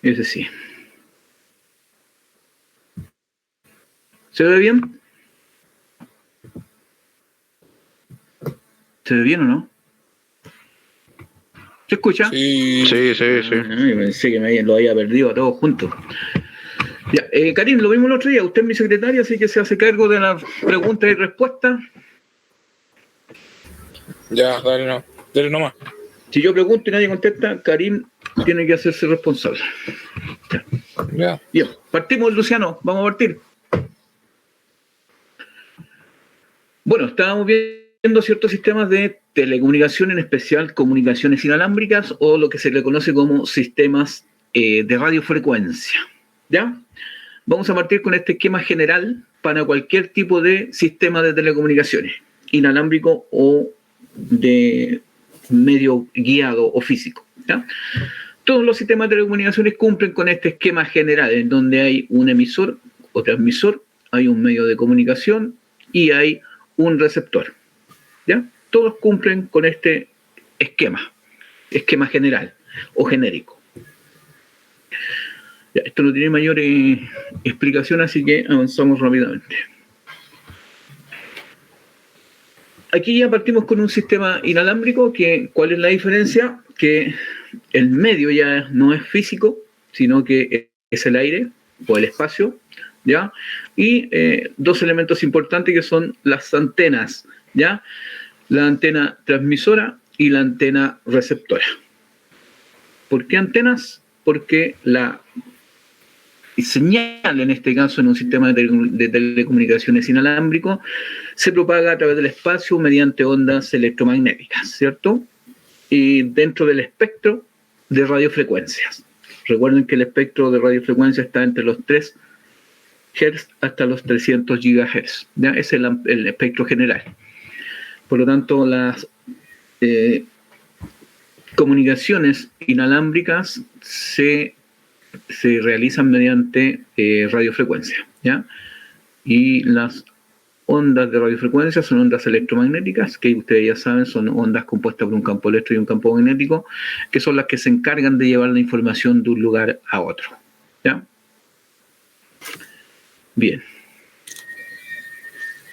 Ese sí. ¿Se ve bien? ¿Se ve bien o no? ¿Se escucha? Sí. Pensé que lo había perdido a todos juntos. Ya, Karim, lo vimos el otro día. Usted es mi secretaria, así que se hace cargo de las preguntas y respuestas. Ya, dale nomás. Si yo pregunto y nadie contesta, Karim tiene que hacerse responsable. Ya. Bien, partimos, Luciano. Vamos a partir. Bueno, estábamos viendo ciertos sistemas de telecomunicación, en especial comunicaciones inalámbricas o lo que se le conoce como sistemas de radiofrecuencia. ¿Ya? Vamos a partir con este esquema general para cualquier tipo de sistema de telecomunicaciones, inalámbrico o de medio guiado o físico. ¿Ya? Todos los sistemas de telecomunicaciones cumplen con este esquema general, en donde hay un emisor o transmisor, hay un medio de comunicación y hay un receptor. ¿Ya? Todos cumplen con este esquema general o genérico. Ya, esto no tiene mayor explicación, así que avanzamos rápidamente. Aquí ya partimos con un sistema inalámbrico. ¿Cuál es la diferencia? Que el medio ya no es físico, sino que es el aire o el espacio, ¿ya? Y dos elementos importantes que son las antenas, ¿ya? La antena transmisora y la antena receptora. ¿Por qué antenas? Porque la señal, en este caso en un sistema de telecomunicaciones inalámbrico, se propaga a través del espacio mediante ondas electromagnéticas, ¿cierto? Y dentro del espectro de radiofrecuencias. Recuerden que el espectro de radiofrecuencia está entre los 3 Hz hasta los 300 GHz. ¿Ya? Es el espectro general. Por lo tanto, las comunicaciones inalámbricas se realizan mediante radiofrecuencia, ¿ya? Y las ondas de radiofrecuencia son ondas electromagnéticas, que ustedes ya saben, son ondas compuestas por un campo eléctrico y un campo magnético, que son las que se encargan de llevar la información de un lugar a otro, ¿ya? Bien.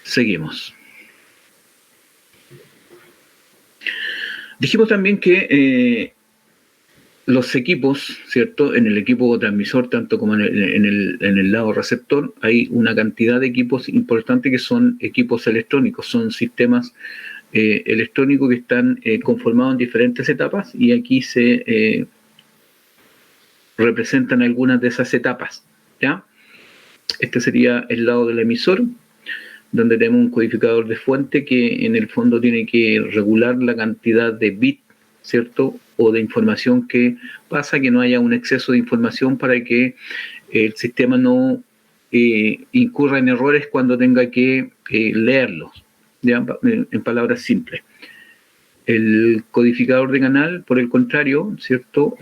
Seguimos. Dijimos también que los equipos, ¿cierto? En el equipo transmisor, tanto como en el lado receptor, hay una cantidad de equipos importantes que son equipos electrónicos, son sistemas electrónicos que están conformados en diferentes etapas, y aquí se representan algunas de esas etapas, ¿ya? Este sería el lado del emisor, donde tenemos un codificador de fuente que en el fondo tiene que regular la cantidad de bits, ¿cierto? O de información que pasa, que no haya un exceso de información para que el sistema no incurra en errores cuando tenga que leerlos, ¿ya? En palabras simples. El codificador de canal, por el contrario, ¿cierto?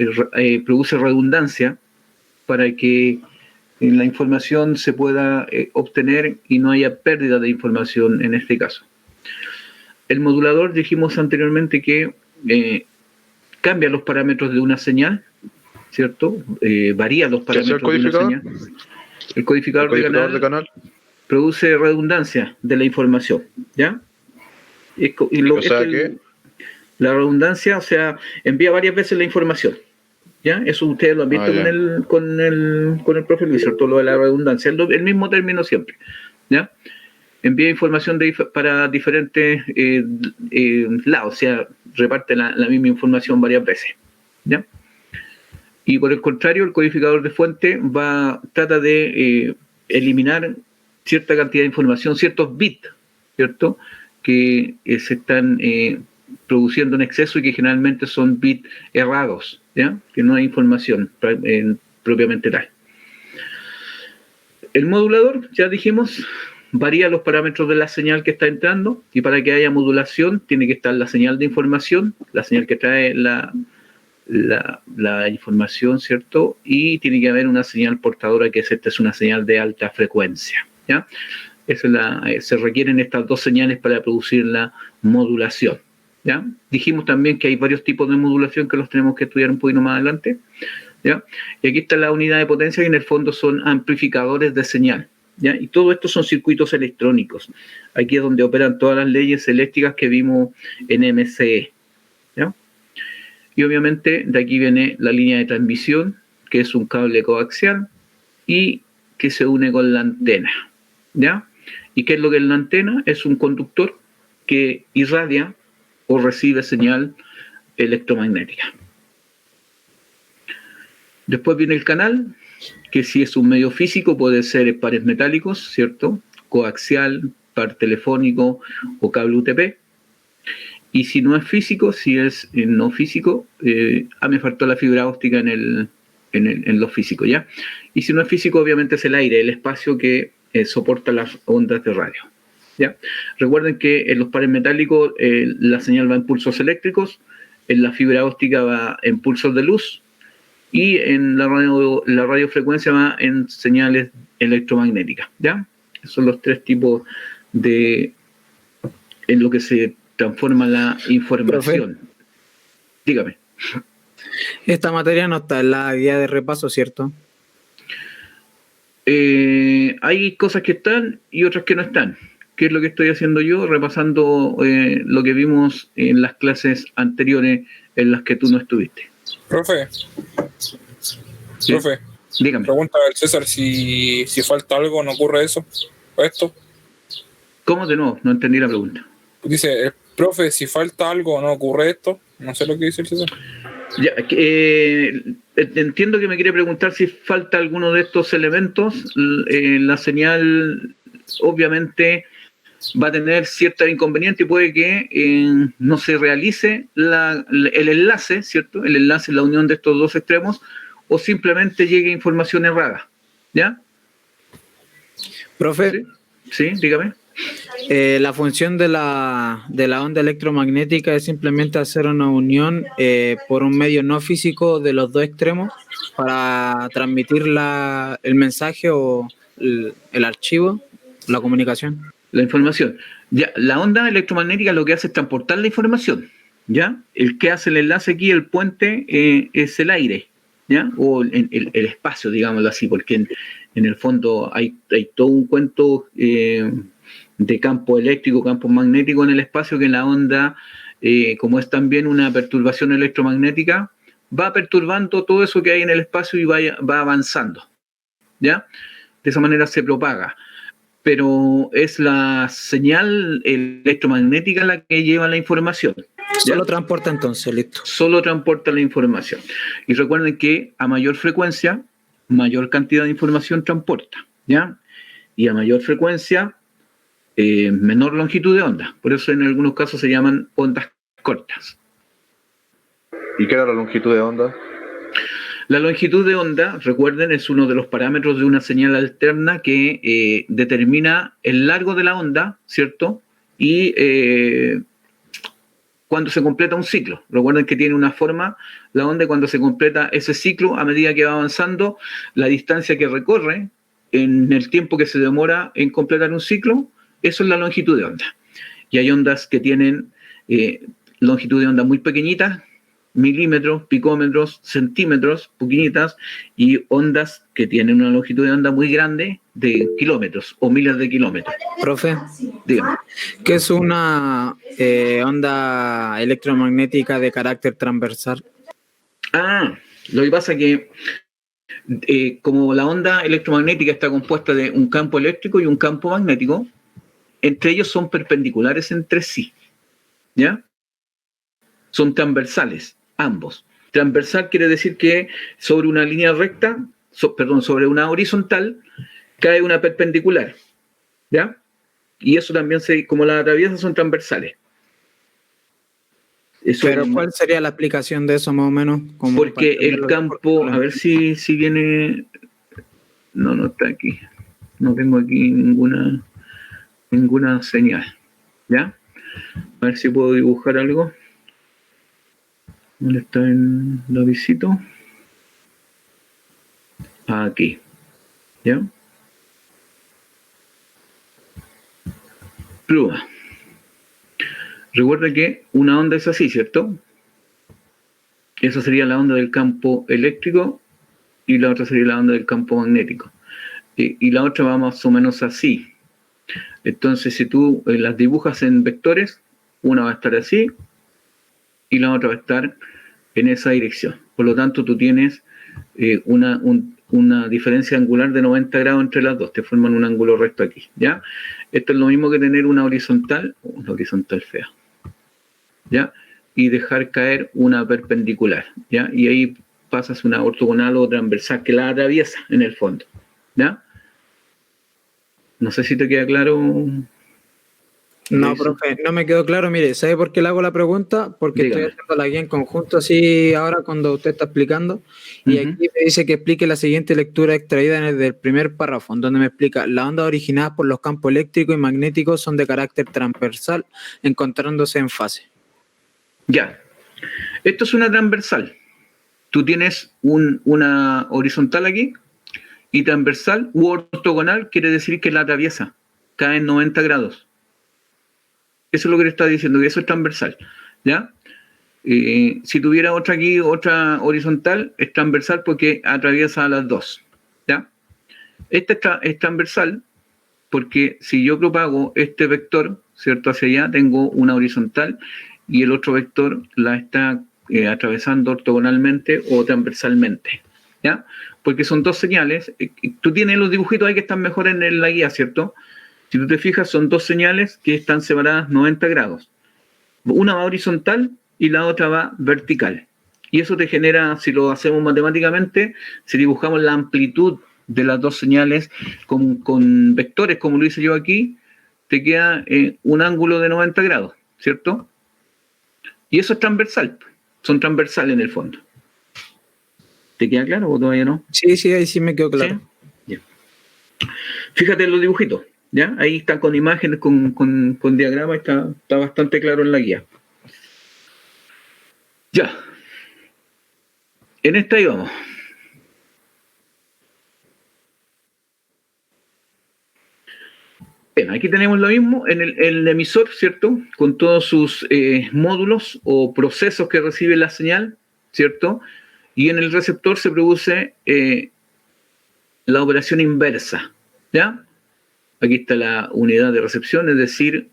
Produce redundancia para que la información se pueda obtener y no haya pérdida de información en este caso. El modulador, dijimos anteriormente que cambia los parámetros de una señal, ¿cierto? Varía los parámetros de una señal. El codificador de canal produce redundancia de la información, ¿ya? La redundancia, o sea, envía varias veces la información, ¿ya? Eso ustedes lo han visto con el profe Luis, ¿cierto? Lo de la redundancia, el mismo término siempre, ¿ya? Envía información para diferentes lados, o sea, reparte la misma información varias veces, ¿ya? Y por el contrario, el codificador de fuente trata de eliminar cierta cantidad de información, ciertos bits, ¿cierto? Que se están produciendo en exceso y que generalmente son bits errados, ¿ya? Que no hay información propiamente tal. El modulador, ya dijimos, varía los parámetros de la señal que está entrando, y para que haya modulación tiene que estar la señal de información, la señal que trae la información, ¿cierto? Y tiene que haber una señal portadora, que es una señal de alta frecuencia, ¿ya? Se requieren estas dos señales para producir la modulación, ¿ya? Dijimos también que hay varios tipos de modulación que los tenemos que estudiar un poquito más adelante. ¿ya? Y aquí está la unidad de potencia, que en el fondo son amplificadores de señal, ¿ya? Y todo esto son circuitos electrónicos. Aquí es donde operan todas las leyes eléctricas que vimos en MCE, ¿ya? Y obviamente de aquí viene la línea de transmisión, que es un cable coaxial y que se une con la antena, ¿ya? ¿Y qué es lo que es la antena? Es un conductor que irradia o recibe señal electromagnética. Después viene el canal, que si es un medio físico puede ser pares metálicos, ¿cierto? Coaxial, par telefónico o cable UTP. Y si no es físico, si es no físico, me faltó la fibra óptica en lo físico, ¿ya? Y si no es físico, obviamente es el aire, el espacio que soporta las ondas de radio, ¿ya? Recuerden que en los pares metálicos la señal va en pulsos eléctricos, en la fibra óptica va en pulsos de luz, y en la radiofrecuencia va en señales electromagnéticas, ¿ya? Esos son los tres tipos en lo que se transforma la información. Profe, Dígame. esta materia no está en la guía de repaso, ¿cierto? Hay cosas que están y otras que no están. ¿Qué es lo que estoy haciendo yo? Repasando lo que vimos en las clases anteriores en las que tú no estuviste. Profe, ¿Sí? profe, Dígame. pregunta al César si falta algo, ¿no ocurre eso? ¿O esto? ¿Cómo de nuevo? No entendí la pregunta. Dice, profe, si falta algo, ¿no ocurre esto? No sé lo que dice el César. Ya, entiendo que me quiere preguntar si falta alguno de estos elementos. La señal obviamente va a tener ciertos inconvenientes y puede que no se realice el enlace, ¿cierto? El enlace, la unión de estos dos extremos, o simplemente llegue información errada, ¿ya? Profe, Sí, dígame. la función de la onda electromagnética es simplemente hacer una unión por un medio no físico de los dos extremos para transmitir el mensaje o el archivo, la comunicación. La información. Ya, la onda electromagnética lo que hace es transportar la información, ¿ya? El que hace el enlace aquí, el puente, es el aire, ¿ya? O el espacio, digámoslo así, porque en el fondo hay todo un cuento de campo eléctrico, campo magnético en el espacio, que la onda, como es también una perturbación electromagnética, va perturbando todo eso que hay en el espacio y va avanzando, ¿ya? De esa manera se propaga. Pero es la señal electromagnética la que lleva la información, ¿ya? Solo transporta entonces, listo. Solo transporta la información. Y recuerden que a mayor frecuencia, mayor cantidad de información transporta, ¿ya? Y a mayor frecuencia, menor longitud de onda. Por eso en algunos casos se llaman ondas cortas. ¿Y qué era la longitud de onda? La longitud de onda, recuerden, es uno de los parámetros de una señal alterna que determina el largo de la onda, ¿cierto? Y cuando se completa un ciclo. Recuerden que tiene una forma, la onda, cuando se completa ese ciclo, a medida que va avanzando, la distancia que recorre en el tiempo que se demora en completar un ciclo, eso es la longitud de onda. Y hay ondas que tienen longitud de onda muy pequeñitas, milímetros, picómetros, centímetros, pequeñitas, y ondas que tienen una longitud de onda muy grande de kilómetros o miles de kilómetros. Profe, Dígame. ¿qué es una onda electromagnética de carácter transversal? Lo que pasa es que como la onda electromagnética está compuesta de un campo eléctrico y un campo magnético, entre ellos son perpendiculares entre sí, ¿ya? Son transversales, ambos. Transversal quiere decir que sobre una línea recta, sobre una horizontal, cae una perpendicular, ¿ya? Y eso también, como las atraviesas, son transversales. Pero ¿cuál sería la explicación de eso más o menos? Porque el campo, a ver si viene... No está aquí. No tengo aquí ninguna señal, ¿ya? A ver si puedo dibujar algo. ¿Dónde está el lapicito? Aquí, ¿ya? Pluma. Recuerda que una onda es así, ¿cierto? Esa sería la onda del campo eléctrico y la otra sería la onda del campo magnético. Y la otra va más o menos así. Entonces, si tú las dibujas en vectores, una va a estar así y la otra va a estar en esa dirección. Por lo tanto, tú tienes una diferencia angular de 90 grados entre las dos, te forman un ángulo recto aquí, ¿ya? Esto es lo mismo que tener una horizontal fea, ¿ya? Y dejar caer una perpendicular, ¿ya? Y ahí pasas una ortogonal o transversal que la atraviesa en el fondo, ¿ya? No sé si te queda claro. No, eso. profe, no me quedó claro. Mire, ¿sabe por qué le hago la pregunta? Porque Dígame. estoy haciendo la guía en conjunto así ahora cuando usted está explicando. Y aquí me dice que explique la siguiente lectura extraída desde el primer párrafo, en donde me explica: las ondas originadas por los campos eléctricos y magnéticos son de carácter transversal, encontrándose en fase. Ya. Esto es una transversal. Tú tienes una horizontal aquí y transversal u ortogonal quiere decir que la atraviesa, cae en 90 grados. Eso es lo que le está diciendo, que eso es transversal, ¿ya? Si tuviera otra aquí, otra horizontal, es transversal porque atraviesa a las dos, ¿ya? Esta es transversal porque si yo propago este vector, ¿cierto? Hacia allá, tengo una horizontal y el otro vector la está atravesando ortogonalmente o transversalmente, ¿ya? Porque son dos señales. Tú tienes los dibujitos ahí que están mejor en la guía, ¿cierto? Si tú te fijas, son dos señales que están separadas 90 grados. Una va horizontal y la otra va vertical. Y eso te genera, si lo hacemos matemáticamente, si dibujamos la amplitud de las dos señales con vectores, como lo hice yo aquí, te queda un ángulo de 90 grados, ¿cierto? Y eso es transversal. Son transversales en el fondo. ¿Te queda claro o todavía no? Sí, ahí sí me quedó claro. ¿Sí? Yeah. Fíjate en los dibujitos. ¿Ya? Ahí está con imágenes, con diagramas, está bastante claro en la guía. Ya. En esta íbamos. Bien, aquí tenemos lo mismo en el emisor, ¿cierto? Con todos sus módulos o procesos que recibe la señal, ¿cierto? Y en el receptor se produce la operación inversa, ¿ya? Aquí está la unidad de recepción, es decir,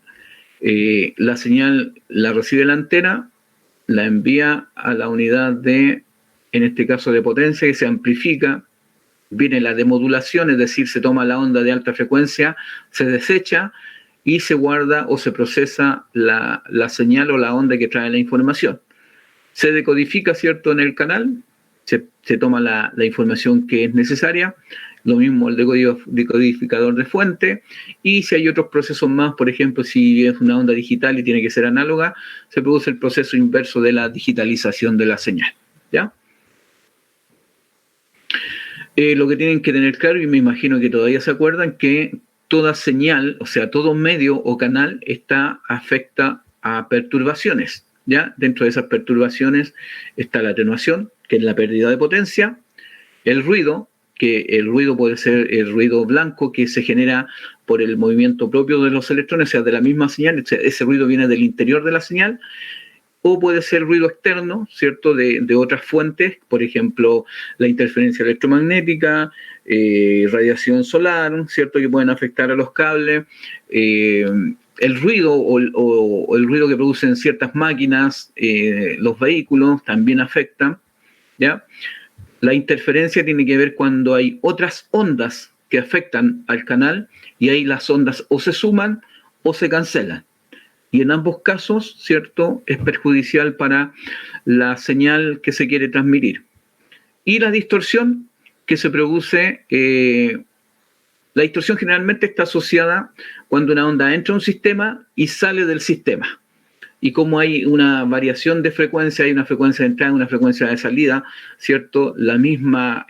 la señal la recibe la antena, la envía a la unidad de, en este caso de potencia, que se amplifica, viene la demodulación, es decir, se toma la onda de alta frecuencia, se desecha y se guarda o se procesa la señal o la onda que trae la información. Se decodifica, ¿cierto?, en el canal, se toma la información que es necesaria, lo mismo el decodificador de fuente, y si hay otros procesos más, por ejemplo, si es una onda digital y tiene que ser análoga, se produce el proceso inverso de la digitalización de la señal, ¿ya? Lo que tienen que tener claro, y me imagino que todavía se acuerdan, que toda señal, o sea, todo medio o canal afecta a perturbaciones, ¿ya? Dentro de esas perturbaciones está la atenuación, que es la pérdida de potencia, el ruido, que el ruido puede ser el ruido blanco que se genera por el movimiento propio de los electrones, o sea, de la misma señal, ese ruido viene del interior de la señal, o puede ser ruido externo, ¿cierto?, de otras fuentes, por ejemplo, la interferencia electromagnética, radiación solar, ¿cierto?, que pueden afectar a los cables, el ruido o el ruido que producen ciertas máquinas, los vehículos también afectan, ¿ya? La interferencia tiene que ver cuando hay otras ondas que afectan al canal y ahí las ondas o se suman o se cancelan. Y en ambos casos, ¿cierto?, es perjudicial para la señal que se quiere transmitir. Y la distorsión que se produce, la distorsión generalmente está asociada cuando una onda entra a un sistema y sale del sistema. Y como hay una variación de frecuencia, hay una frecuencia de entrada y una frecuencia de salida, ¿cierto? La misma,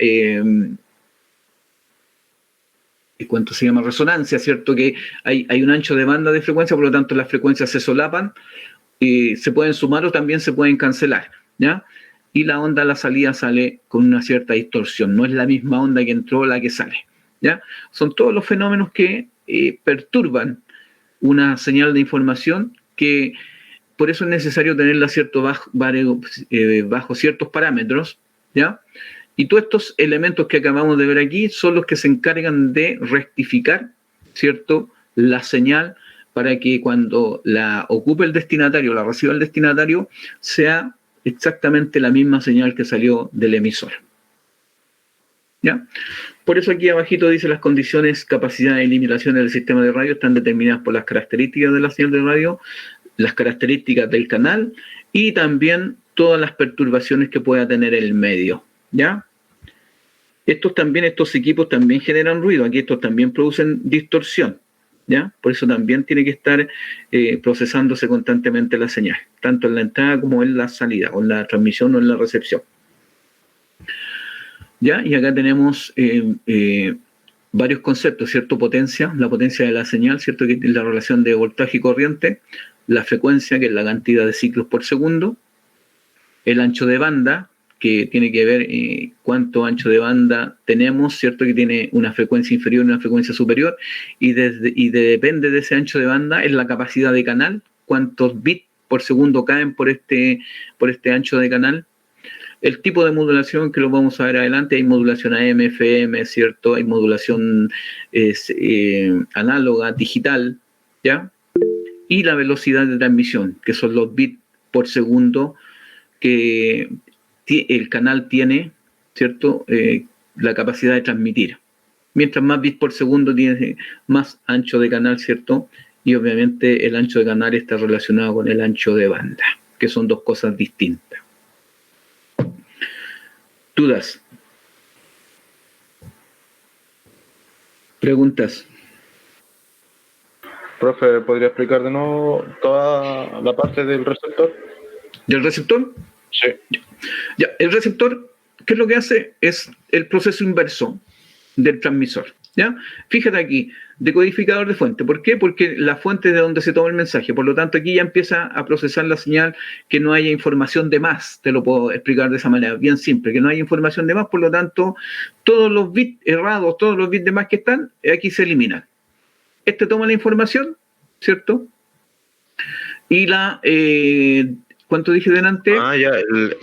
¿cuánto se llama? Resonancia, ¿cierto? Que hay un ancho de banda de frecuencia, por lo tanto las frecuencias se solapan, se pueden sumar o también se pueden cancelar, ¿ya? Y la onda a la salida sale con una cierta distorsión, no es la misma onda que entró la que sale, ¿ya? Son todos los fenómenos que perturban una señal de información que... Por eso es necesario tenerla bajo ciertos parámetros, ¿ya? Y todos estos elementos que acabamos de ver aquí son los que se encargan de rectificar, ¿cierto?, la señal para que cuando la ocupe el destinatario, la reciba el destinatario, sea exactamente la misma señal que salió del emisor. ¿Ya? Por eso aquí abajito dice las condiciones, capacidad y limitaciones del sistema de radio están determinadas por las características de la señal de radio, las características del canal y también todas las perturbaciones que pueda tener el medio. ¿Ya? Estos equipos también generan ruido, aquí estos también producen distorsión. ¿Ya? Por eso también tiene que estar procesándose constantemente la señal, tanto en la entrada como en la salida, o en la transmisión o en la recepción. ¿Ya? Y acá tenemos varios conceptos, ¿cierto? Potencia, la potencia de la señal, ¿cierto? Que es la relación de voltaje y corriente, la frecuencia, que es la cantidad de ciclos por segundo, el ancho de banda, que tiene que ver cuánto ancho de banda tenemos, ¿cierto? Que tiene una frecuencia inferior y una frecuencia superior, y depende de ese ancho de banda, es la capacidad de canal, cuántos bits por segundo caen por este ancho de canal. El tipo de modulación, que lo vamos a ver adelante, hay modulación AM, FM, ¿cierto? Hay modulación análoga, digital, ¿ya? Y la velocidad de transmisión, que son los bits por segundo que el canal tiene, ¿cierto? La capacidad de transmitir. Mientras más bits por segundo tiene, más ancho de canal, ¿cierto? Y obviamente el ancho de canal está relacionado con el ancho de banda, que son dos cosas distintas. ¿Dudas? ¿Preguntas? Profe, ¿podría explicar de nuevo toda la parte del receptor? ¿Del receptor? Sí. Ya, el receptor, ¿qué es lo que hace? Es el proceso inverso del transmisor. ¿Ya? Fíjate aquí, decodificador de fuente. ¿Por qué? Porque la fuente es de donde se toma el mensaje. Por lo tanto, aquí ya empieza a procesar la señal, que no haya información de más. Te lo puedo explicar de esa manera, bien simple, que no haya información de más. Por lo tanto, todos los bits errados, todos los bits de más que están, aquí se eliminan. Este toma la información, ¿cierto? Y ¿cuánto dije delante? Ya,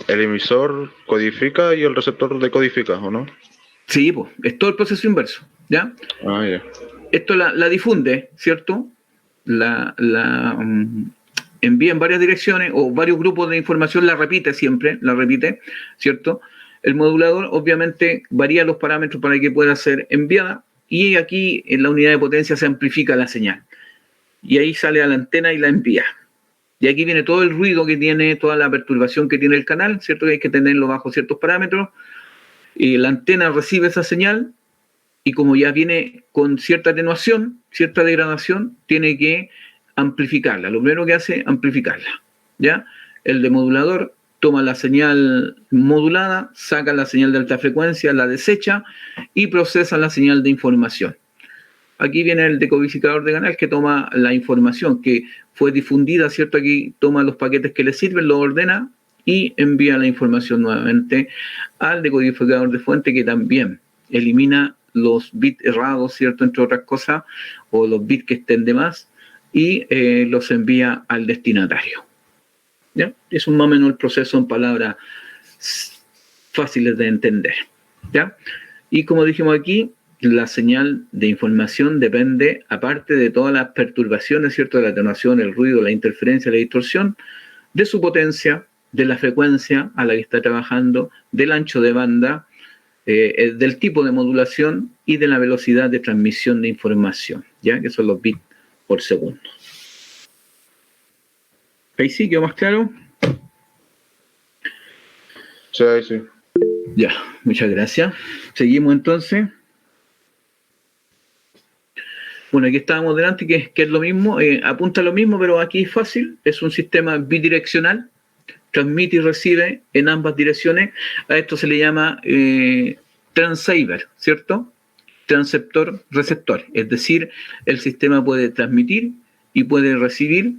el emisor codifica y el receptor decodifica, ¿o no? Sí, pues, es todo el proceso inverso, ¿ya? Ya. Esto la difunde, ¿cierto? Envía en varias direcciones o varios grupos de información, la repite siempre, ¿cierto? El modulador obviamente varía los parámetros para que pueda ser enviada, y aquí en la unidad de potencia se amplifica la señal. Y ahí sale a la antena y la envía. Y aquí viene todo el ruido que tiene, toda la perturbación que tiene el canal, ¿cierto? Que hay que tenerlo bajo ciertos parámetros. Y la antena recibe esa señal, y como ya viene con cierta atenuación, cierta degradación, tiene que amplificarla. Lo primero que hace, amplificarla, ¿ya? El demodulador toma la señal modulada, saca la señal de alta frecuencia, la desecha y procesa la señal de información. Aquí viene el decodificador de canal, que toma la información que fue difundida, ¿cierto? Aquí toma los paquetes que le sirven, los ordena y envía la información nuevamente al decodificador de fuente, que también elimina los bits errados, ¿cierto? Entre otras cosas, o los bits que estén de más, y los envía al destinatario. ¿Ya? Es un más o menos el proceso en palabras fáciles de entender. ¿Ya? Y como dijimos aquí, la señal de información depende, aparte de todas las perturbaciones, ¿cierto? De la atenuación, el ruido, la interferencia, la distorsión, de su potencia, de la frecuencia a la que está trabajando, del ancho de banda, del tipo de modulación y de la velocidad de transmisión de información, ¿ya? Que son los bits por segundo. ¿Ahí sí quedó más claro? Sí, ahí sí. Ya, muchas gracias. Seguimos entonces. Bueno, aquí estábamos delante, que es lo mismo, apunta a lo mismo, pero aquí es fácil. Es un sistema bidireccional, transmite y recibe en ambas direcciones. A esto se le llama transceiver, ¿cierto? Transceptor-receptor. Es decir, el sistema puede transmitir y puede recibir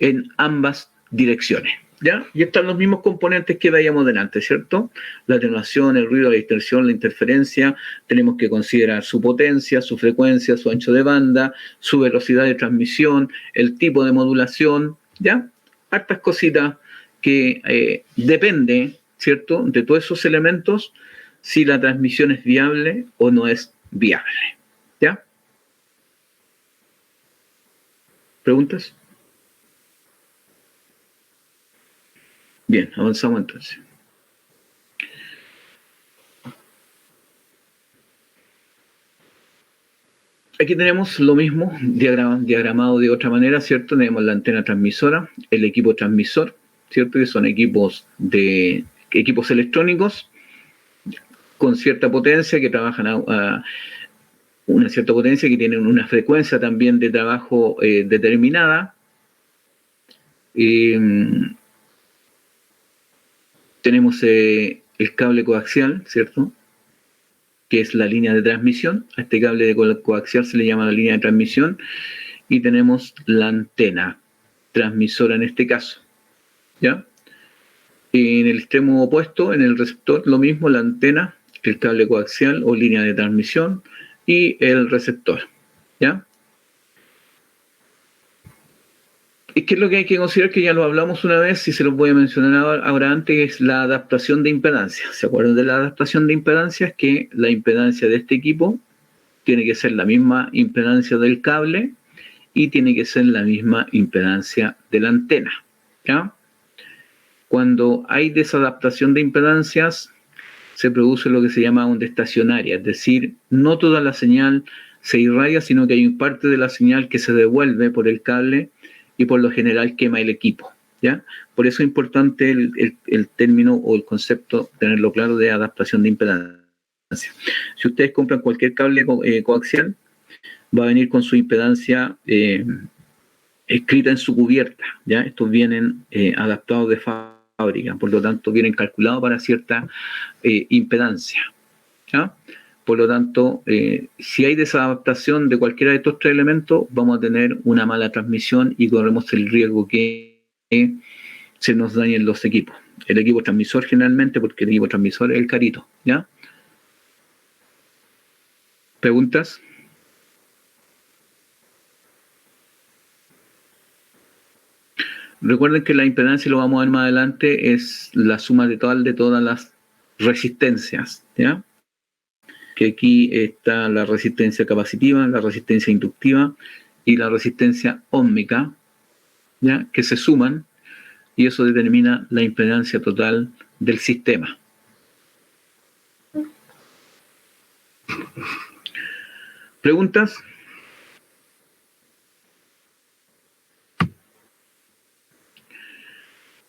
en ambas direcciones, ¿ya? Y están los mismos componentes que veíamos delante, ¿cierto? La atenuación, el ruido, la distorsión, la interferencia. Tenemos que considerar su potencia, su frecuencia, su ancho de banda, su velocidad de transmisión, el tipo de modulación, ¿ya? Hartas cositas que depende, ¿cierto? De todos esos elementos si la transmisión es viable o no es viable. ¿Ya? ¿Preguntas? Bien, avanzamos entonces. Aquí tenemos lo mismo, diagramado de otra manera, ¿cierto? Tenemos la antena transmisora, el equipo transmisor, ¿cierto? Que son equipos electrónicos con cierta potencia que trabajan a una cierta potencia, que tienen una frecuencia también de trabajo determinada. Tenemos el cable coaxial, ¿cierto?, que es la línea de transmisión. A este cable de coaxial se le llama la línea de transmisión. Y tenemos la antena transmisora en este caso, ¿ya? En el extremo opuesto, en el receptor, lo mismo, la antena, el cable coaxial o línea de transmisión y el receptor, ¿ya? ¿Y qué es lo que hay que considerar? Que ya lo hablamos una vez y se los voy a mencionar ahora antes, es la adaptación de impedancia. ¿Se acuerdan de la adaptación de impedancia? Es que la impedancia de este equipo tiene que ser la misma impedancia del cable y tiene que ser la misma impedancia de la antena, ¿ya? Cuando hay desadaptación de impedancias, se produce lo que se llama onda estacionaria, es decir, no toda la señal se irradia, sino que hay parte de la señal que se devuelve por el cable y por lo general quema el equipo, ¿ya? Por eso es importante el término o el concepto, tenerlo claro, de adaptación de impedancia. Si ustedes compran cualquier cable coaxial, va a venir con su impedancia escrita en su cubierta, ¿ya? Estos vienen adaptados de fábrica, por lo tanto vienen calculados para cierta impedancia, ¿ya? Por lo tanto, si hay desadaptación de cualquiera de estos tres elementos, vamos a tener una mala transmisión y corremos el riesgo que se nos dañen los equipos. El equipo transmisor generalmente, porque el equipo transmisor es el carito, ¿ya? ¿Preguntas? Recuerden que la impedancia, lo vamos a ver más adelante, es la suma total de todas las resistencias, ¿ya? Que aquí está la resistencia capacitiva, la resistencia inductiva y la resistencia óhmica, ¿ya?, que se suman, y eso determina la impedancia total del sistema. ¿Preguntas?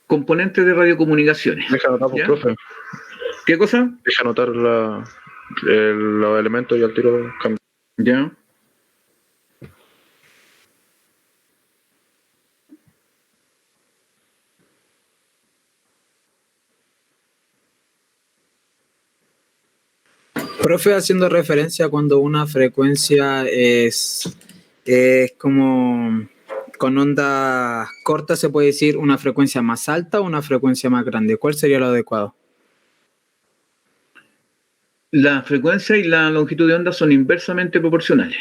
Componentes de radiocomunicaciones. Deja anotar, ¿Ya? profe. ¿Qué cosa? Deja anotar los elementos y al tiro cambia. Ya. Profe, haciendo referencia cuando una frecuencia es como con onda corta, se puede decir una frecuencia más alta o una frecuencia más grande. ¿Cuál sería lo adecuado? La frecuencia y la longitud de onda son inversamente proporcionales.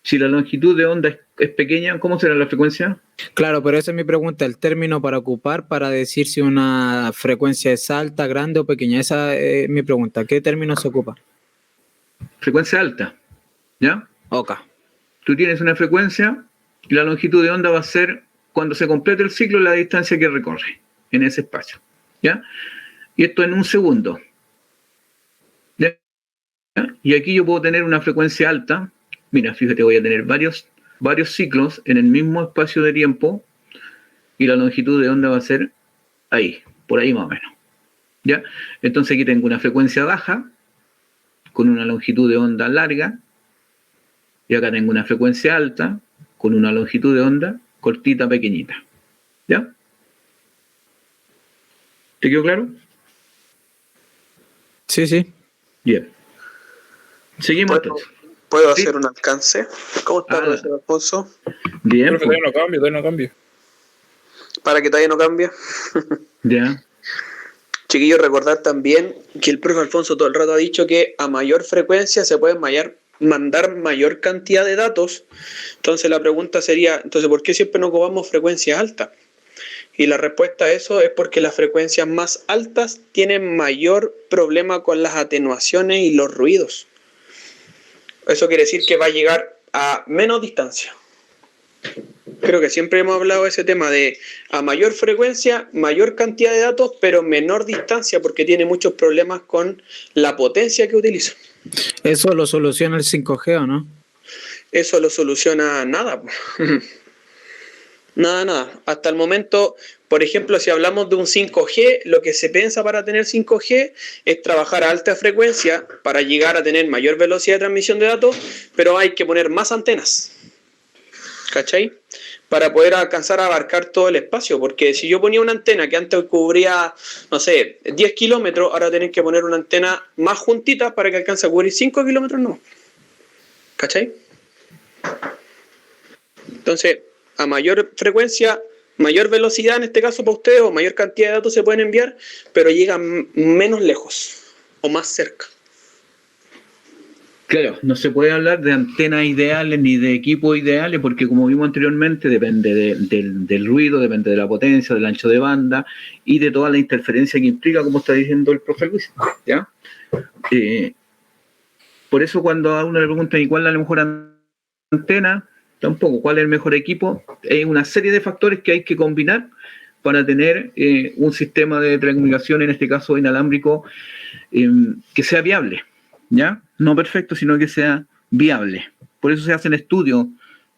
Si la longitud de onda es pequeña, ¿cómo será la frecuencia? Claro, pero esa es mi pregunta, el término para ocupar para decir si una frecuencia es alta, grande o pequeña. Esa es mi pregunta. ¿Qué término se ocupa? Frecuencia alta, ¿ya? Ok. Tú tienes una frecuencia y la longitud de onda va a ser, cuando se complete el ciclo, la distancia que recorre en ese espacio, ¿ya? Y esto en un segundo, ¿ya? Y aquí yo puedo tener una frecuencia alta. Mira, fíjate, voy a tener varios ciclos en el mismo espacio de tiempo y la longitud de onda va a ser ahí, por ahí más o menos, ¿ya? Entonces aquí tengo una frecuencia baja con una longitud de onda larga y acá tengo una frecuencia alta con una longitud de onda cortita, pequeñita, ¿ya? ¿Te quedó claro? Sí, sí. Bien. Seguimos entonces. ¿Puedo Sí. hacer un alcance? ¿Cómo está, profesor Alfonso? Bien, Profe, todavía no cambio. Para que todavía no cambie. ya. Chiquillos, recordar también que el profe Alfonso todo el rato ha dicho que a mayor frecuencia se pueden mandar mayor cantidad de datos. Entonces la pregunta sería, ¿por qué siempre no ocupamos frecuencia alta? Y la respuesta a eso es porque las frecuencias más altas tienen mayor problema con las atenuaciones y los ruidos. Eso quiere decir que va a llegar a menos distancia. Creo que siempre hemos hablado de ese tema de a mayor frecuencia, mayor cantidad de datos, pero menor distancia, porque tiene muchos problemas con la potencia que utiliza. Eso lo soluciona el 5G, ¿o no? Eso lo soluciona nada. Nada. Hasta el momento, por ejemplo, si hablamos de un 5G, lo que se piensa para tener 5G es trabajar a alta frecuencia para llegar a tener mayor velocidad de transmisión de datos, pero hay que poner más antenas. ¿Cachai? Para poder alcanzar a abarcar todo el espacio, porque si yo ponía una antena que antes cubría, no sé, 10 kilómetros, ahora tenés que poner una antena más juntita para que alcance a cubrir 5 kilómetros, no. ¿Cachai? Entonces, a mayor frecuencia, mayor velocidad en este caso para ustedes, o mayor cantidad de datos se pueden enviar, pero llegan menos lejos o más cerca. Claro, no se puede hablar de antenas ideales ni de equipos ideales porque, como vimos anteriormente, depende del ruido, depende de la potencia, del ancho de banda y de toda la interferencia que implica, como está diciendo el profe Luis, ¿ya? Por eso cuando a uno le preguntan ¿y cuál es la mejor antena? Tampoco, ¿cuál es el mejor equipo? Hay una serie de factores que hay que combinar para tener un sistema de telecomunicación, en este caso inalámbrico, que sea viable, ¿ya? No perfecto, sino que sea viable. Por eso se hacen estudios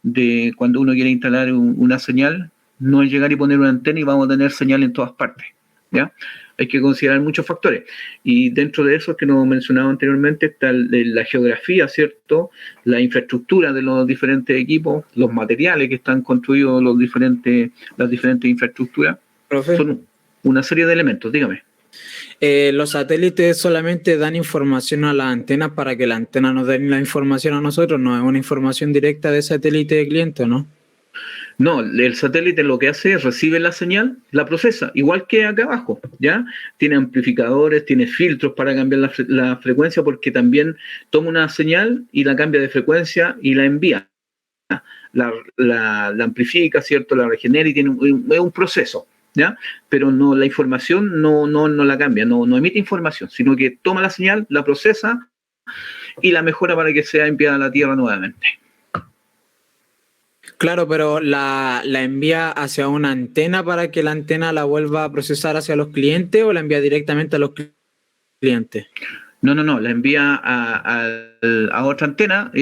de cuando uno quiere instalar una señal, no es llegar y poner una antena y vamos a tener señal en todas partes, ¿ya? Hay que considerar muchos factores. Y dentro de eso que nos mencionaba anteriormente está la geografía, ¿cierto? La infraestructura de los diferentes equipos, los materiales que están construidos, las diferentes infraestructuras. Profe. Son una serie de elementos, dígame. Los satélites solamente dan información a las antenas para que la antena nos dé la información a nosotros, no es una información directa de satélite de cliente, ¿no? No, el satélite lo que hace es recibe la señal, la procesa, igual que acá abajo, ¿ya? Tiene amplificadores, tiene filtros para cambiar la frecuencia porque también toma una señal y la cambia de frecuencia y la envía. La amplifica, ¿cierto? La regenera y es un proceso, ¿ya? Pero no, la información no la cambia, no emite información, sino que toma la señal, la procesa y la mejora para que sea enviada a la Tierra nuevamente. Claro, pero la envía hacia una antena para que la antena la vuelva a procesar hacia los clientes o la envía directamente a los clientes. No, la envía a otra antena. Lo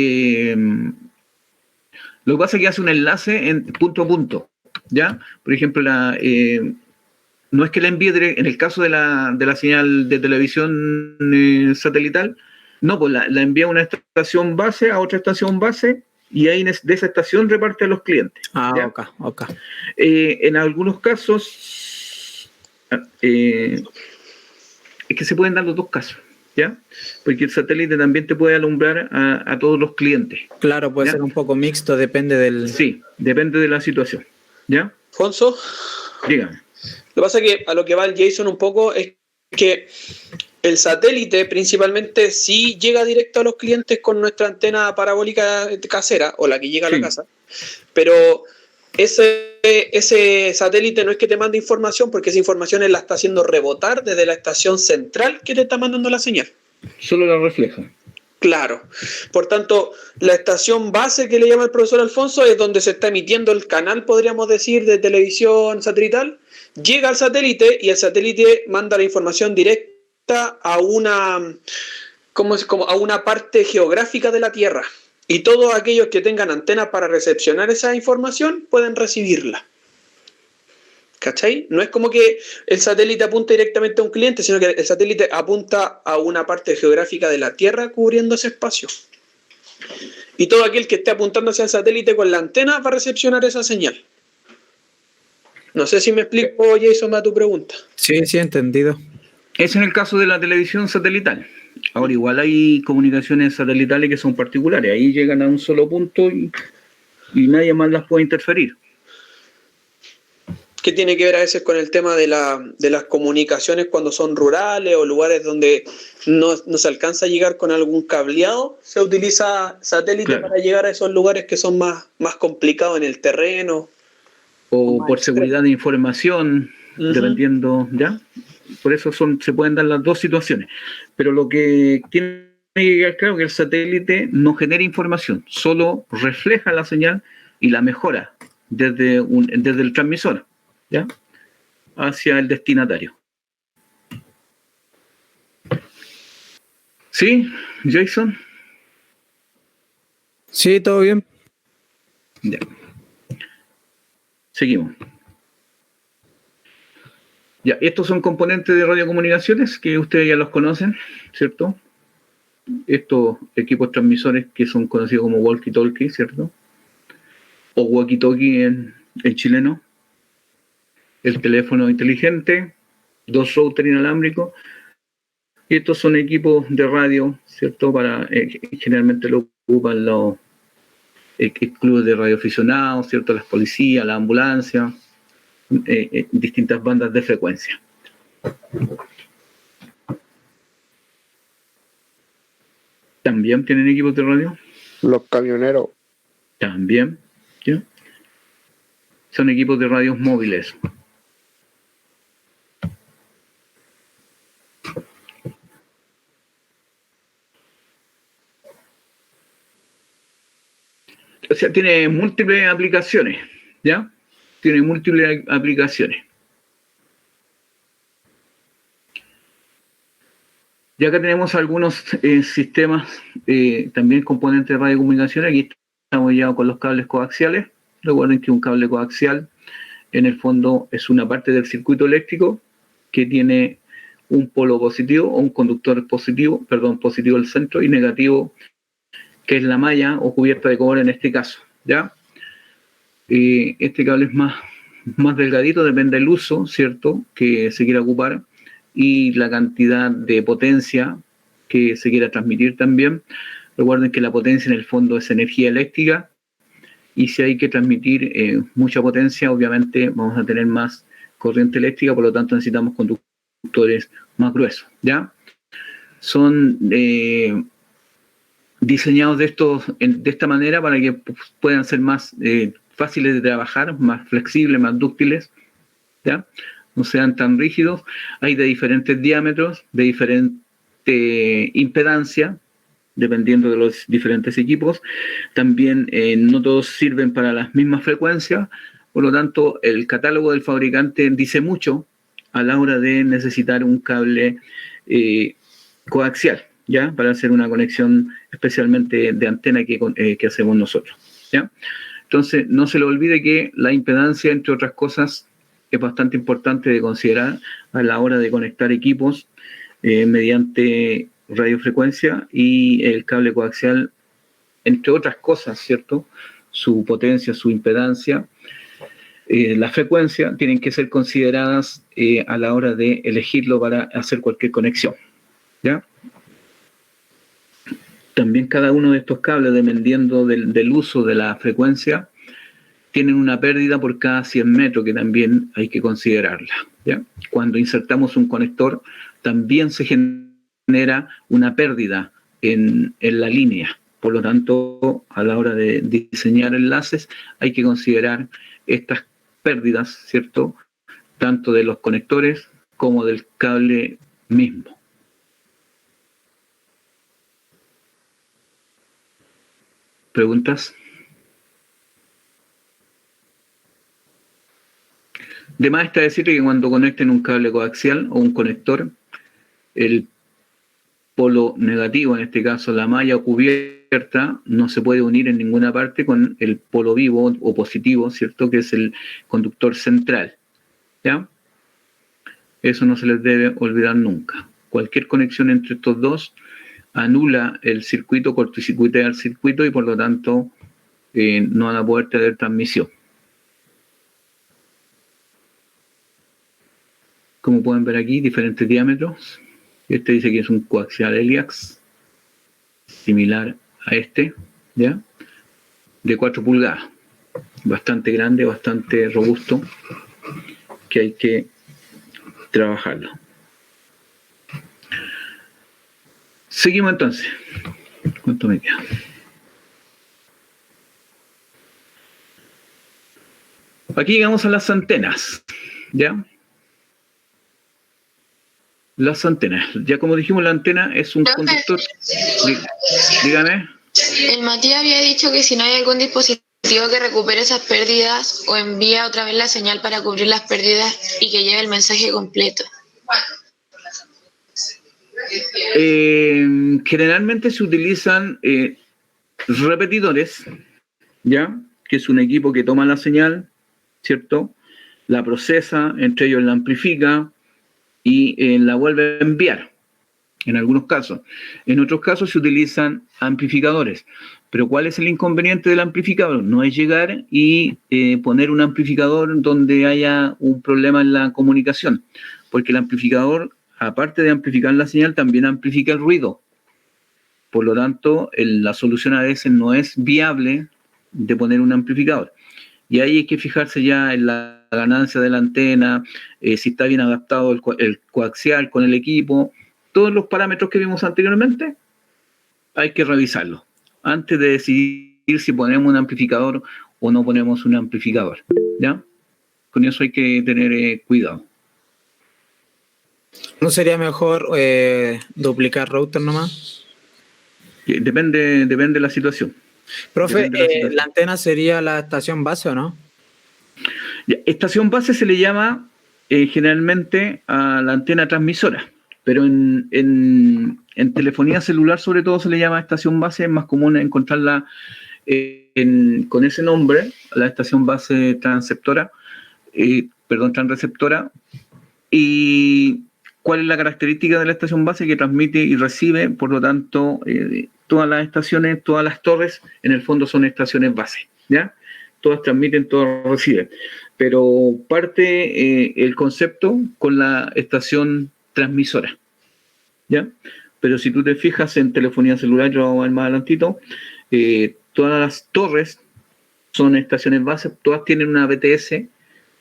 que pasa es que hace un enlace en punto a punto, ¿ya? Por ejemplo, no es que la envíe en el caso de la señal de televisión satelital, no, pues la envía a una estación base, a otra estación base, y ahí de esa estación reparte a los clientes. ¿Ya? Ok. En algunos casos, es que se pueden dar los dos casos, ¿ya? Porque el satélite también te puede alumbrar a todos los clientes. Claro, puede ser un poco mixto, depende del... Sí, depende de la situación, ¿ya? Alfonso, Dígame. lo que pasa es que a lo que va el Jason un poco es que el satélite principalmente sí llega directo a los clientes con nuestra antena parabólica casera o la que llega a la casa, pero ese satélite no es que te mande información porque esa información él la está haciendo rebotar desde la estación central que te está mandando la señal. Solo la refleja. Claro. Por tanto, la estación base que le llama el profesor Alfonso es donde se está emitiendo el canal, podríamos decir, de televisión satelital. Llega al satélite y el satélite manda la información directa a una parte geográfica de la Tierra. Y todos aquellos que tengan antenas para recepcionar esa información pueden recibirla. ¿Cachai? No es como que el satélite apunta directamente a un cliente, sino que el satélite apunta a una parte geográfica de la Tierra cubriendo ese espacio. Y todo aquel que esté apuntando hacia el satélite con la antena va a recepcionar esa señal. No sé si me explico, Jason, a tu pregunta. Sí, entendido. Ese es el caso de la televisión satelital. Ahora, igual hay comunicaciones satelitales que son particulares. Ahí llegan a un solo punto y nadie más las puede interferir. ¿Qué tiene que ver a veces con el tema de las comunicaciones cuando son rurales o lugares donde no se alcanza a llegar con algún cableado? Se utiliza satélite para llegar a esos lugares que son más complicados en el terreno. o por seguridad de información, dependiendo, ¿ya? Por eso se pueden dar las dos situaciones. Pero lo que tiene que quedar claro es que el satélite no genera información, solo refleja la señal y la mejora desde el transmisor, ¿ya? Hacia el destinatario. ¿Sí, Jason? Sí, todo bien. Ya. Seguimos. Ya, estos son componentes de radiocomunicaciones que ustedes ya los conocen, ¿cierto? Estos equipos transmisores que son conocidos como walkie-talkie, ¿cierto? O walkie-talkie en chileno. El teléfono inteligente, 2 routers inalámbricos. Y estos son equipos de radio, ¿cierto? Generalmente lo ocupan los clubes de radioaficionados, ¿cierto? Las policías, la ambulancia, distintas bandas de frecuencia. ¿También tienen equipos de radio? Los camioneros. También, ¿sí? Son equipos de radios móviles. O sea, tiene múltiples aplicaciones, ¿ya? Tiene múltiples aplicaciones. Y acá tenemos algunos sistemas, también componentes de radiocomunicaciones. Aquí estamos ya con los cables coaxiales. Recuerden que un cable coaxial, en el fondo, es una parte del circuito eléctrico que tiene un polo positivo o un conductor positivo al centro, y negativo, que es la malla o cubierta de cobre en este caso, ¿ya? Este cable es más delgadito, depende del uso, ¿cierto?, que se quiera ocupar, y la cantidad de potencia que se quiera transmitir también. Recuerden que la potencia en el fondo es energía eléctrica, y si hay que transmitir mucha potencia, obviamente vamos a tener más corriente eléctrica, por lo tanto necesitamos conductores más gruesos, ¿ya? Son diseñados de esta manera para que puedan ser más fáciles de trabajar, más flexibles, más dúctiles, ¿ya? No sean tan rígidos. Hay de diferentes diámetros, de diferente impedancia, dependiendo de los diferentes equipos. También no todos sirven para las mismas frecuencias, por lo tanto el catálogo del fabricante dice mucho a la hora de necesitar un cable coaxial, ¿ya? Para hacer una conexión especialmente de antena que hacemos nosotros, ¿ya? Entonces, no se le olvide que la impedancia, entre otras cosas, es bastante importante de considerar a la hora de conectar equipos mediante radiofrecuencia, y el cable coaxial, entre otras cosas, ¿cierto? Su potencia, su impedancia, la frecuencia, tienen que ser consideradas a la hora de elegirlo para hacer cualquier conexión, ¿ya? También cada uno de estos cables, dependiendo del uso de la frecuencia, tienen una pérdida por cada 100 metros que también hay que considerarla, ¿ya? Cuando insertamos un conector, también se genera una pérdida en la línea. Por lo tanto, a la hora de diseñar enlaces, hay que considerar estas pérdidas, ¿cierto? Tanto de los conectores como del cable mismo. ¿Preguntas? De más está decir que cuando conecten un cable coaxial o un conector, el polo negativo, en este caso la malla cubierta, no se puede unir en ninguna parte con el polo vivo o positivo, ¿cierto?, que es el conductor central, ¿ya? Eso no se les debe olvidar nunca. Cualquier conexión entre estos dos anula el circuito, cortocircuitea el circuito, y por lo tanto no van a poder tener transmisión. Como pueden ver aquí, diferentes diámetros. Este dice que es un coaxial Heliax, similar a este, ¿ya? De 4 pulgadas. Bastante grande, bastante robusto, que hay que trabajarlo. Seguimos entonces. ¿Cuánto me queda? Aquí llegamos a las antenas, ¿ya? Las antenas. Ya como dijimos, la antena es un conductor. Dígame. El Matías había dicho que si no hay algún dispositivo que recupere esas pérdidas o envía otra vez la señal para cubrir las pérdidas y que lleve el mensaje completo. Generalmente se utilizan repetidores, ¿ya? Que es un equipo que toma la señal, ¿cierto? La procesa, entre ellos la amplifica y la vuelve a enviar, en algunos casos. En otros casos se utilizan amplificadores. Pero ¿cuál es el inconveniente del amplificador? No es llegar y poner un amplificador donde haya un problema en la comunicación, porque el amplificador, aparte de amplificar la señal, también amplifica el ruido. Por lo tanto, la solución a veces no es viable de poner un amplificador. Y ahí hay que fijarse ya en la ganancia de la antena, si está bien adaptado el coaxial con el equipo. Todos los parámetros que vimos anteriormente, hay que revisarlos antes de decidir si ponemos un amplificador o no ponemos un amplificador, ¿ya? Con eso hay que tener cuidado. ¿No sería mejor duplicar router nomás? Depende de la situación. Profe, ¿la antena sería la estación base o no? Estación base se le llama generalmente a la antena transmisora, pero en telefonía celular sobre todo se le llama estación base. Es más común encontrarla con ese nombre, la estación base transreceptora. ¿Y cuál es la característica de la estación base? Que transmite y recibe, por lo tanto, todas las estaciones, todas las torres, en el fondo son estaciones base, ¿ya? Todas transmiten, todas reciben. Pero parte el concepto con la estación transmisora, ¿ya? Pero si tú te fijas en telefonía celular, yo voy más adelantito, todas las torres son estaciones base, todas tienen una BTS,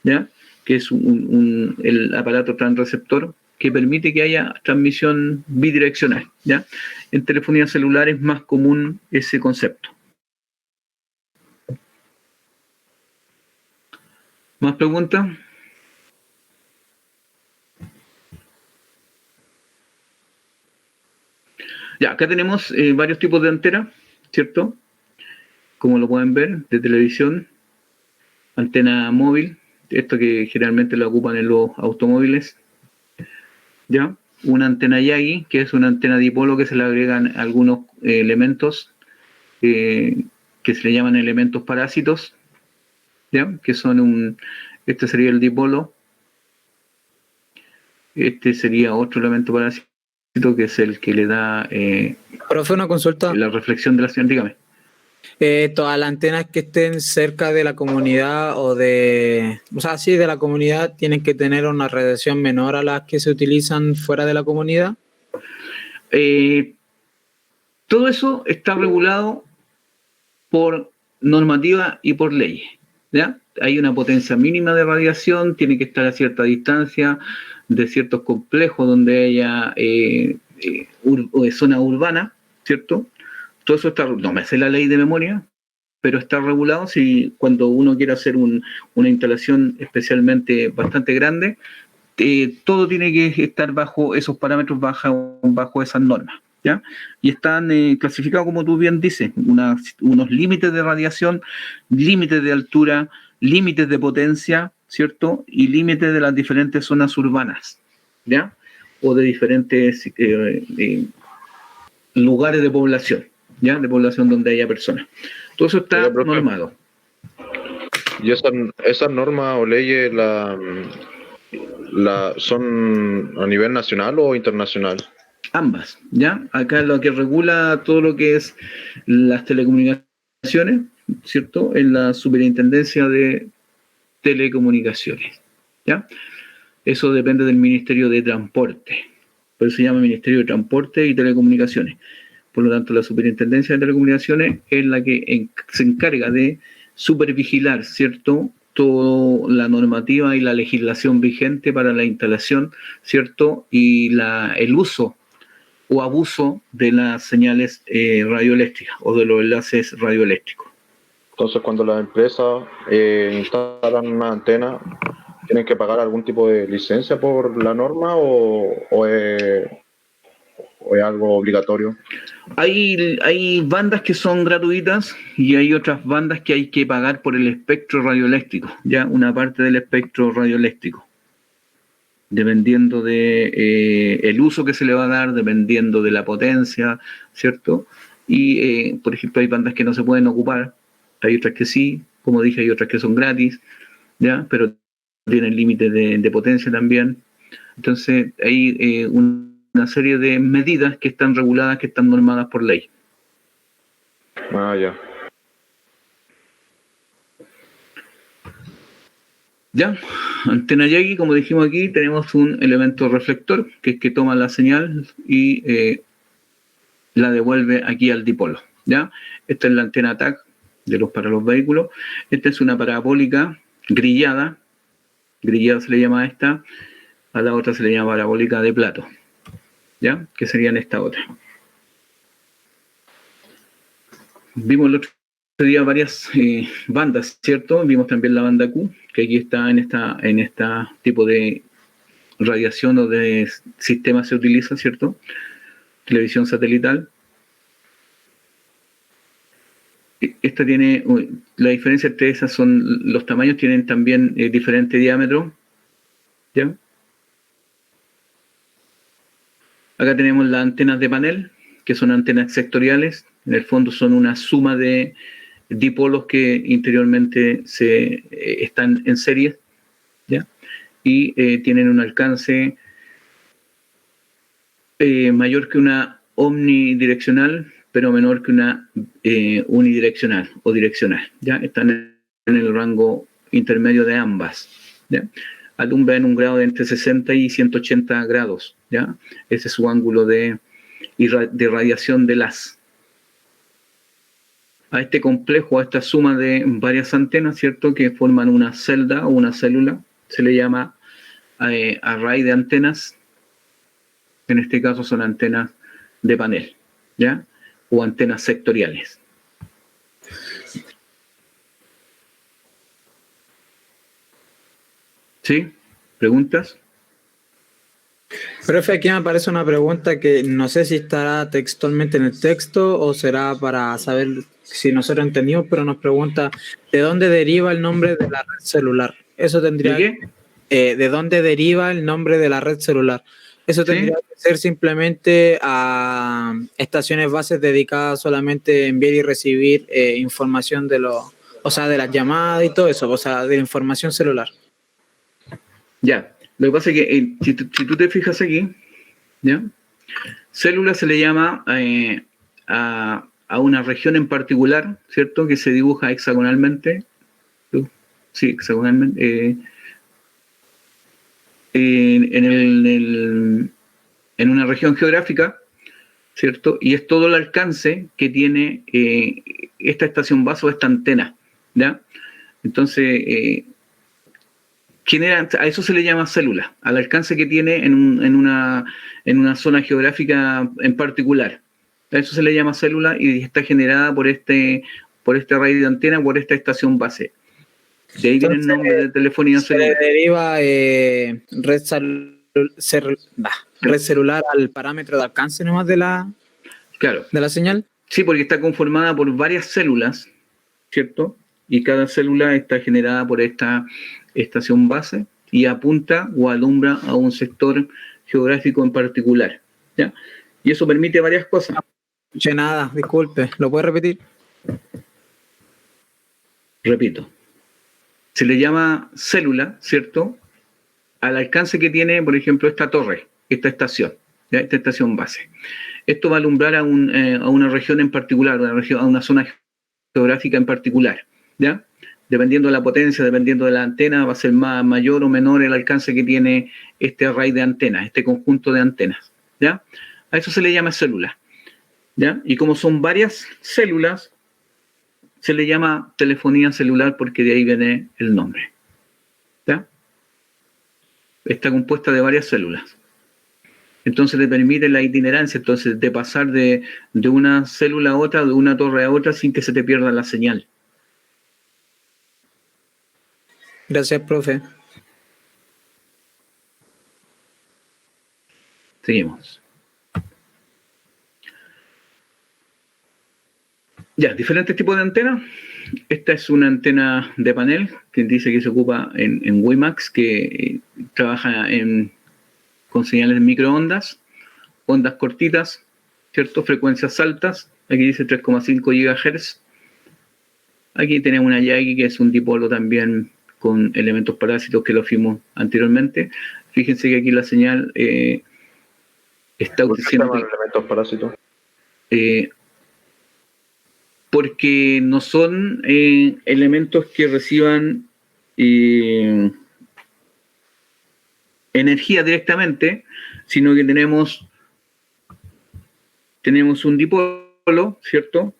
¿ya? Que es el aparato transreceptor que permite que haya transmisión bidireccional, ¿ya? En telefonía celular es más común ese concepto. ¿Más preguntas? Ya, acá tenemos varios tipos de antena, ¿cierto? Como lo pueden ver, de televisión, antena móvil, esto que generalmente lo ocupan en los automóviles, ¿ya? Una antena Yagi, que es una antena dipolo que se le agregan algunos elementos que se le llaman elementos parásitos, ¿ya? Que son este sería el dipolo, este sería otro elemento parásito que es el que le da Profe, una consulta. La reflexión de la señal, dígame. Todas las antenas que estén cerca de la comunidad de la comunidad tienen que tener una radiación menor a las que se utilizan fuera de la comunidad. Todo eso está regulado por normativa y por ley, ¿ya? Hay una potencia mínima de radiación, tiene que estar a cierta distancia de ciertos complejos donde haya zona urbana, ¿cierto? Todo eso está, no me sé la ley de memoria, pero está regulado. Si cuando uno quiere hacer una instalación especialmente bastante grande, todo tiene que estar bajo esos parámetros, bajo esas normas, ¿ya? Y están clasificados, como tú bien dices, unos límites de radiación, límites de altura, límites de potencia, ¿cierto? Y límites de las diferentes zonas urbanas, ¿ya? O de diferentes lugares de población, ¿ya? De población donde haya personas. Todo eso está normado. ¿Y esas normas o leyes son a nivel nacional o internacional? Ambas, ¿ya? Acá lo que regula todo lo que es las telecomunicaciones, ¿cierto? En la Superintendencia de Telecomunicaciones, ¿ya? Eso depende del Ministerio de Transporte. Por eso se llama Ministerio de Transporte y Telecomunicaciones. Por lo tanto, la Superintendencia de Telecomunicaciones es la que se encarga de supervigilar, ¿cierto?, toda la normativa y la legislación vigente para la instalación, ¿cierto?, y el uso o abuso de las señales radioeléctricas o de los enlaces radioeléctricos. Entonces, cuando las empresas instalan una antena, ¿tienen que pagar algún tipo de licencia por la norma o es algo obligatorio? Hay bandas que son gratuitas y hay otras bandas que hay que pagar por el espectro radioeléctrico, ya una parte del espectro radioeléctrico, dependiendo de el uso que se le va a dar, dependiendo de la potencia, ¿cierto? Y, por ejemplo, hay bandas que no se pueden ocupar, hay otras que sí, como dije, hay otras que son gratis, ¿ya? Pero tienen límites de potencia también. Entonces, hay una serie de medidas que están reguladas, que están normadas por ley. Ah, ya. Ya, antena Yagi, como dijimos aquí, tenemos un elemento reflector, que es que toma la señal y la devuelve aquí al dipolo. ¿Ya? Esta es la antena TAC para los vehículos. Esta es una parabólica grillada se le llama a esta, a la otra se le llama parabólica de plato, ¿ya? Que serían esta otra. Vimos el otro día varias bandas, ¿cierto? Vimos también la banda Q, que aquí está en esta tipo de radiación o de sistema se utiliza, ¿cierto? Televisión satelital. Esta tiene, la diferencia entre esas son los tamaños, tienen también diferente diámetro, ¿ya? Acá tenemos las antenas de panel, que son antenas sectoriales. En el fondo son una suma de dipolos que interiormente están en series, ¿ya? Y tienen un alcance mayor que una omnidireccional, pero menor que una unidireccional o direccional, ¿ya? Están en el rango intermedio de ambas, ¿ya? Alumbra en un grado de entre 60 y 180 grados, ¿ya? Ese es su ángulo de radiación de las. A este complejo, a esta suma de varias antenas, ¿cierto?, que forman una celda o una célula, se le llama array de antenas. En este caso son antenas de panel, ¿ya? O antenas sectoriales. ¿Sí? ¿Preguntas? Profe, aquí me aparece una pregunta que no sé si estará textualmente en el texto o será para saber si nosotros entendimos, pero nos pregunta ¿de dónde deriva el nombre de la red celular? Eso tendría ¿De qué? ¿de dónde deriva el nombre de la red celular? Eso tendría que ser simplemente a estaciones bases dedicadas solamente a enviar y recibir información de las llamadas y todo eso, o sea, de información celular. Ya. Lo que pasa es que si tú te fijas aquí, ¿ya? Célula se le llama a una región en particular, ¿cierto? Que se dibuja hexagonalmente. Sí, hexagonalmente. En una región geográfica, ¿cierto? Y es todo el alcance que tiene esta estación base o esta antena, ¿ya? Entonces, a eso se le llama célula, al alcance que tiene en una zona geográfica en particular. A eso se le llama célula y está generada por este array de antena, por esta estación base. De ahí viene el nombre de telefonía celular. Se deriva red celular al parámetro de alcance nomás de la señal. Sí, porque está conformada por varias células, ¿cierto? Y cada célula está generada por esta estación base y apunta o alumbra a un sector geográfico en particular, ¿ya? Y eso permite varias cosas. No escuché nada, disculpe, ¿lo puede repetir? Repito. Se le llama célula, ¿cierto?, al alcance que tiene, por ejemplo, esta torre, esta estación, ¿ya? Esta estación base. Esto va a alumbrar a una región en particular, a una zona geográfica en particular, ¿ya? Dependiendo de la potencia, dependiendo de la antena, va a ser mayor o menor el alcance que tiene este array de antenas, este conjunto de antenas, ¿ya? A eso se le llama célula, ¿ya? Y como son varias células, se le llama telefonía celular porque de ahí viene el nombre, ¿ya? Está compuesta de varias células. Entonces le permite la itinerancia, entonces de pasar de una célula a otra, de una torre a otra, sin que se te pierda la señal. Gracias, profe. Seguimos. Ya, diferentes tipos de antenas. Esta es una antena de panel que dice que se ocupa en WiMAX, que trabaja con señales de microondas, ondas cortitas, ¿cierto? Frecuencias altas. Aquí dice 3,5 GHz. Aquí tenemos una Yagi, que es un dipolo también con elementos parásitos que lo vimos anteriormente. Fíjense que aquí la señal está ¿Por qué se utilizando... llaman elementos parásitos? Porque no son elementos que reciban energía directamente, sino que tenemos un dipolo, ¿cierto?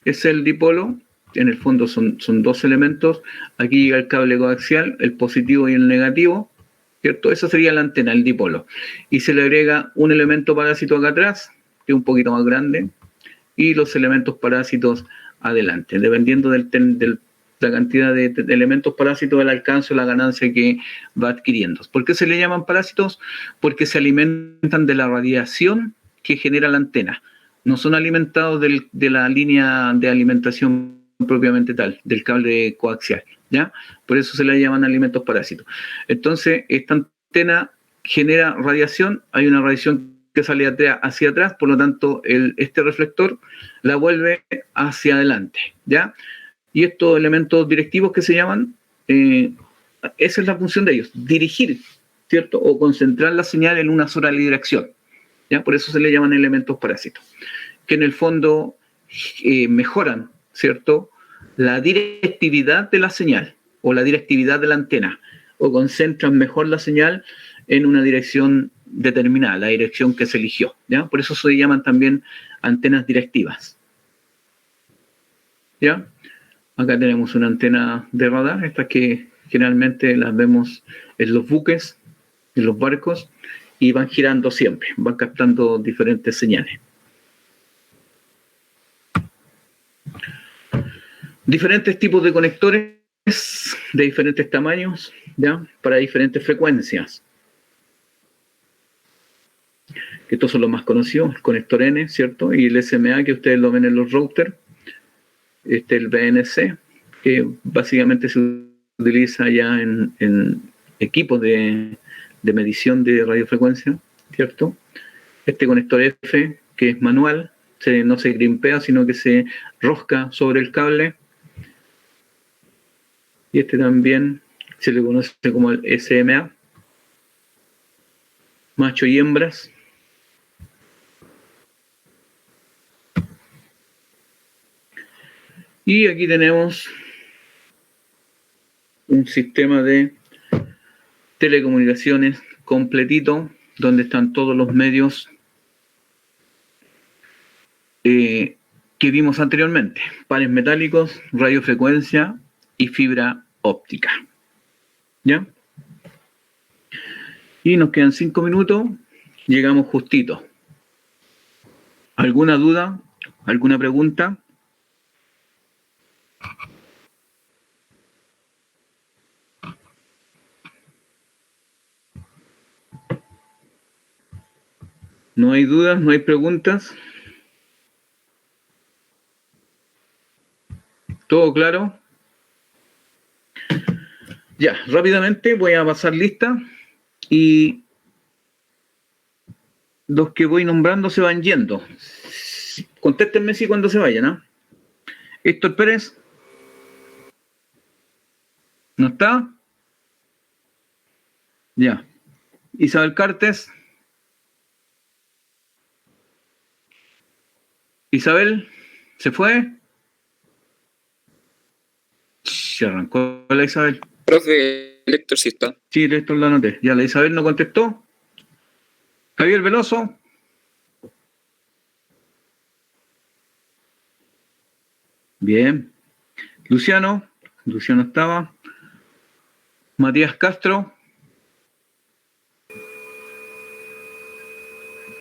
Es el dipolo, en el fondo son dos elementos. Aquí llega el cable coaxial, el positivo y el negativo, ¿cierto? Esa sería la antena, el dipolo. Y se le agrega un elemento parásito acá atrás, que es un poquito más grande, y los elementos parásitos adelante, dependiendo de la cantidad de elementos parásitos, el alcance o la ganancia que va adquiriendo. ¿Por qué se le llaman parásitos? Porque se alimentan de la radiación que genera la antena. No son alimentados de la línea de alimentación propiamente tal, del cable coaxial, ¿ya? Por eso se le llaman alimentos parásitos. Entonces, esta antena genera radiación, hay una radiación que sale hacia atrás, por lo tanto, este reflector la vuelve hacia adelante, ¿ya? Y estos elementos directivos que se llaman, esa es la función de ellos, dirigir, ¿cierto? O concentrar la señal en una sola dirección, ¿ya? Por eso se le llaman elementos parásitos, que en el fondo mejoran, ¿cierto?, la directividad de la señal o la directividad de la antena, o concentran mejor la señal en una dirección determinada, la dirección que se eligió, ¿ya? Por eso se llaman también antenas directivas, ¿ya? Acá tenemos una antena de radar, estas que generalmente las vemos en los buques, en los barcos, y van girando siempre, van captando diferentes señales. Diferentes tipos de conectores de diferentes tamaños, ¿ya? Para diferentes frecuencias. Estos son los más conocidos, el conector N, ¿cierto? Y el SMA, que ustedes lo ven en los routers. El BNC, que básicamente se utiliza ya en equipos de medición de radiofrecuencia, ¿cierto? Este conector F, que es manual, no se grimpea, sino que se rosca sobre el cable. Y este también se le conoce como el SMA, macho y hembras. Y aquí tenemos un sistema de telecomunicaciones completito, donde están todos los medios que vimos anteriormente: pares metálicos, radiofrecuencia y fibra óptica, ¿ya? Y nos quedan 5 minutos, llegamos justito. ¿Alguna duda? ¿Alguna pregunta? ¿No hay dudas? ¿No hay preguntas? ¿Todo claro? Ya, rápidamente voy a pasar lista y los que voy nombrando se van yendo. Contéstenme si cuando se vayan, ¿ah? Héctor Pérez. ¿No está? Ya. Isabel Cartes. Isabel, ¿se fue? Se arrancó la Isabel. Profe, el Héctor sí está. Sí, el Héctor lo anoté. Ya, la Isabel no contestó. Javier Veloso. Bien. Luciano estaba. Matías Castro.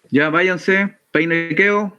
Ya váyanse. Peinequeo.